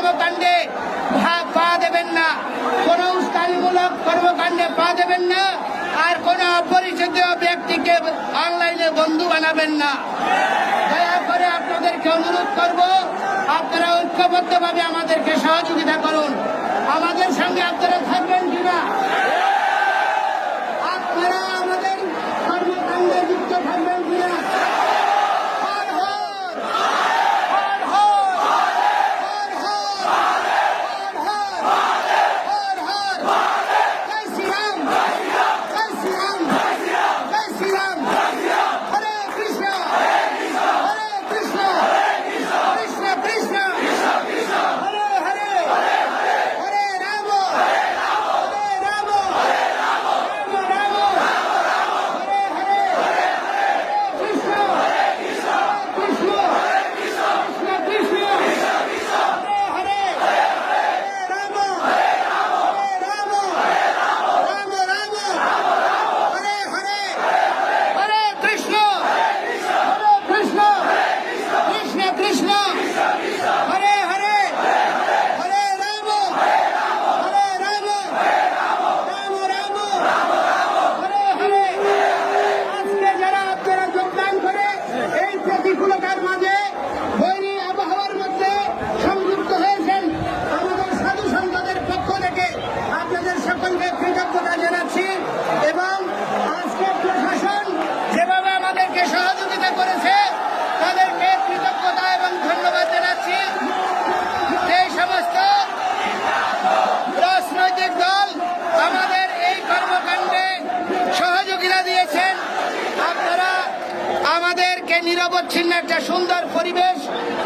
কর্মকাণ্ডে পা দেবেন না, কোনো উস্কানিমূলক কর্মকাণ্ডে পা দেবেন না, আর কোনো অপরিচিত ব্যক্তিকে অনলাইনে বন্ধু বানাবেন না। দয়া করে আপনাদেরকে অনুরোধ করব, আপনারা ঐক্যবদ্ধভাবে আমাদেরকে সহযোগিতা করুন। আমাদের সঙ্গে আপনারা থাকবেন কিনা? আপনারা আমাদের কর্মকাণ্ডে যুক্ত থাকবেন কিনা? প্রতিকূলতার মাঝে বৈরী আবহাওয়ার মধ্যে সংযুক্ত হয়েছেন আমাদের সাধু সন্তদের পক্ষ থেকে আপনাদের সকলকে কৃতজ্ঞতা জানাচ্ছি। এবং আজকের প্রশাসন যেভাবে আমাদেরকে সহযোগিতা করেছে তাদেরকে কৃতজ্ঞতা এবং ধন্যবাদ জানাচ্ছি। এই সমস্ত রাজনৈতিক দল আমাদের এই কর্মকাণ্ডে সহযোগিতা দিয়েছেন। আপনারা আমাদেরকে নিরবচ্ছিন্ন একটা সুন্দর পরিবেশ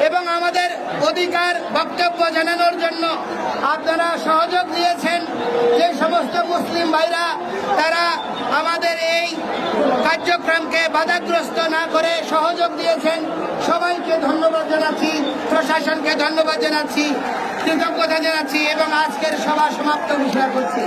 এবং আমাদের অধিকার বক্তব্য জানানোর জন্য আপনারা সহযোগ দিয়েছেন। যে সমস্ত মুসলিম ভাইরা তারা আমাদের এই কার্যক্রমকে বাধাগ্রস্ত না করে সহযোগ দিয়েছেন, সবাইকে ধন্যবাদ জানাচ্ছি, প্রশাসনকে ধন্যবাদ জানাচ্ছি, কৃতজ্ঞতা জানাচ্ছি এবং আজকের সভা সমাপ্ত ঘোষণা করছি।